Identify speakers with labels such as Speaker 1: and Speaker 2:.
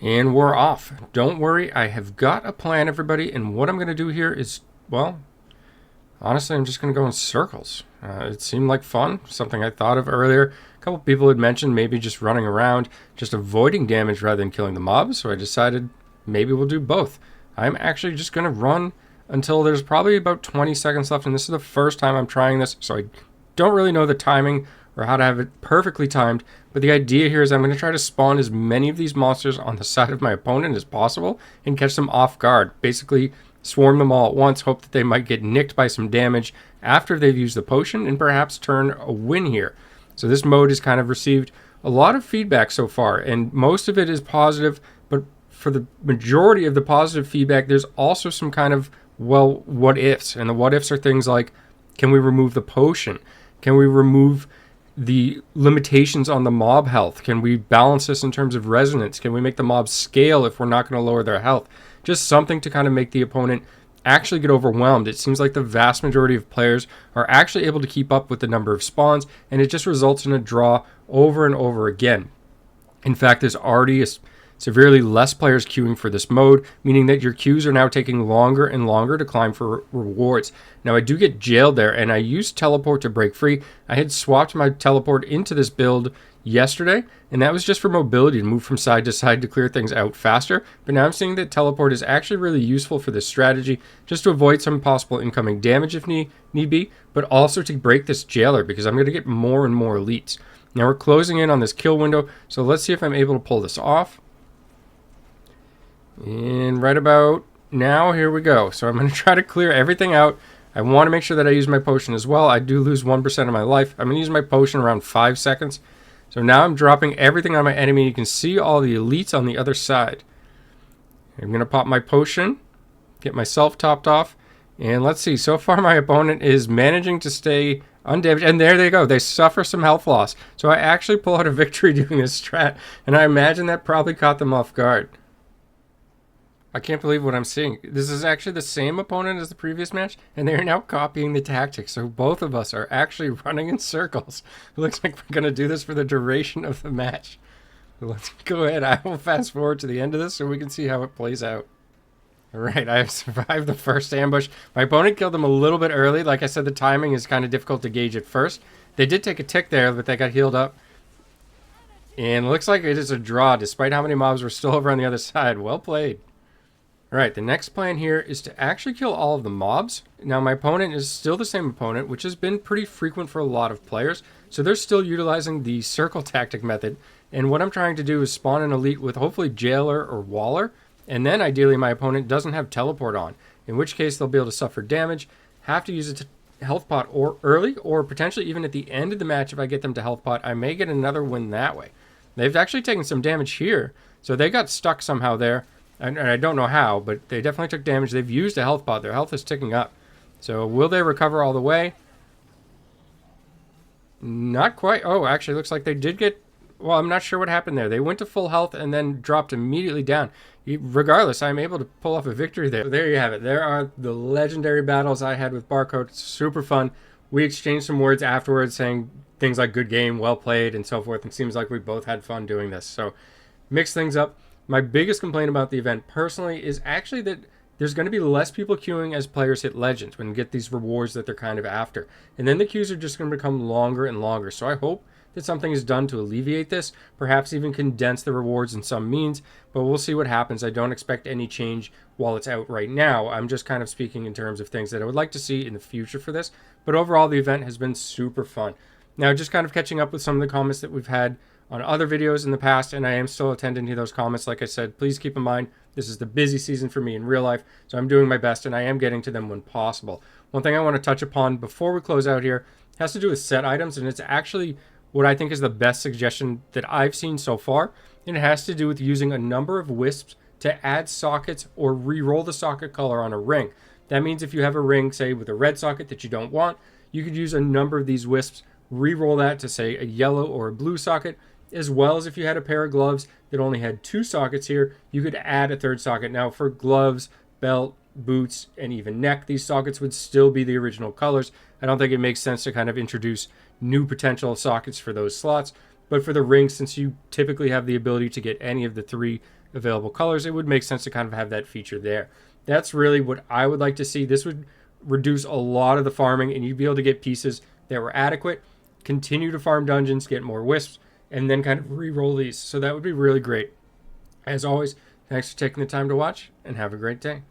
Speaker 1: And we're off. Don't worry, I have got a plan, everybody, and what I'm going to do here is, well, honestly, I'm just going to go in circles. It seemed like fun, something I thought of earlier. A couple people had mentioned maybe just running around, just avoiding damage rather than killing the mobs, so I decided maybe we'll do both. I'm actually just going to run until there's probably about 20 seconds left, and this is the first time I'm trying this, so I don't really know the timing or how to have it perfectly timed, but the idea here is I'm going to try to spawn as many of these monsters on the side of my opponent as possible and catch them off guard. Basically, swarm them all at once, hope that they might get nicked by some damage after they've used the potion, and perhaps turn a win here. So this mode has kind of received a lot of feedback so far, and most of it is positive, but for the majority of the positive feedback, there's also some kind of, well, what ifs. And the what ifs are things like, can we remove the potion? Can we remove the limitations on the mob health? Can we balance this in terms of resonance? Can we make the mobs scale if we're not going to lower their health? Just something to kind of make the opponent actually get overwhelmed. It seems like the vast majority of players are actually able to keep up with the number of spawns, and it just results in a draw over and over again. In fact, there's already severely less players queuing for this mode, meaning that your queues are now taking longer and longer to climb for rewards. Now, I do get jailed there, and I used teleport to break free. I had swapped my teleport into this build yesterday, and that was just for mobility, to move from side to side to clear things out faster. But now I'm seeing that teleport is actually really useful for this strategy, just to avoid some possible incoming damage if need be, but also to break this jailer, because I'm going to get more and more elites. Now we're closing in on this kill window, so let's see if I'm able to pull this off. And right about now, here we go. So I'm going to try to clear everything out. I want to make sure that I use my potion as well. I do lose 1% of my life. I'm going to use my potion around 5 seconds. So now I'm dropping everything on my enemy. You can see all the elites on the other side. I'm going to pop my potion, get myself topped off. And let's see. So far, my opponent is managing to stay undamaged. And there they go. They suffer some health loss. So I actually pull out a victory doing this strat. And I imagine that probably caught them off guard. I can't believe what I'm seeing. This is actually the same opponent as the previous match, and they are now copying the tactics. So both of us are actually running in circles. It looks like we're going to do this for the duration of the match. So let's go ahead. I will fast forward to the end of this so we can see how it plays out. All right, I have survived the first ambush. My opponent killed them a little bit early. Like I said, the timing is kind of difficult to gauge at first. They did take a tick there, but they got healed up. And it looks like it is a draw, despite how many mobs were still over on the other side. Well played. Alright, the next plan here is to actually kill all of the mobs. Now, my opponent is still the same opponent, which has been pretty frequent for a lot of players. So they're still utilizing the circle tactic method. And what I'm trying to do is spawn an elite with hopefully Jailer or Waller. And then ideally my opponent doesn't have teleport on, in which case they'll be able to suffer damage, have to use a health pot or early, or potentially even at the end of the match if I get them to health pot, I may get another win that way. They've actually taken some damage here, so they got stuck somehow there. And I don't know how, but they definitely took damage. They've used a health pot. Their health is ticking up. So will they recover all the way? Not quite. Oh, actually, looks like they did get... Well, I'm not sure what happened there. They went to full health and then dropped immediately down. Regardless, I'm able to pull off a victory there. There you have it. There are the legendary battles I had with Barcode. It's super fun. We exchanged some words afterwards saying things like good game, well played, and so forth. It seems like we both had fun doing this. So mix things up. My biggest complaint about the event personally is actually that there's going to be less people queuing as players hit Legends when you get these rewards that they're kind of after. And then the queues are just going to become longer and longer. So I hope that something is done to alleviate this, perhaps even condense the rewards in some means, but we'll see what happens. I don't expect any change while it's out right now. I'm just kind of speaking in terms of things that I would like to see in the future for this. But overall, the event has been super fun. Now, just kind of catching up with some of the comments that we've had on other videos in the past, and I am still attending to those comments. Like I said, please keep in mind, this is the busy season for me in real life, so I'm doing my best, and I am getting to them when possible. One thing I want to touch upon before we close out here has to do with set items, and it's actually what I think is the best suggestion that I've seen so far, and it has to do with using a number of wisps to add sockets or re-roll the socket color on a ring. That means if you have a ring, say, with a red socket that you don't want, you could use a number of these wisps, re-roll that to, say, a yellow or a blue socket, as well as if you had a pair of gloves that only had 2 sockets here, you could add a 3rd socket. Now for gloves, belt, boots, and even neck, these sockets would still be the original colors. I don't think it makes sense to kind of introduce new potential sockets for those slots. But for the ring, since you typically have the ability to get any of the 3 available colors, it would make sense to kind of have that feature there. That's really what I would like to see. This would reduce a lot of the farming, and you'd be able to get pieces that were adequate, continue to farm dungeons, get more wisps, and then kind of re-roll these. So that would be really great. As always, thanks for taking the time to watch, and have a great day.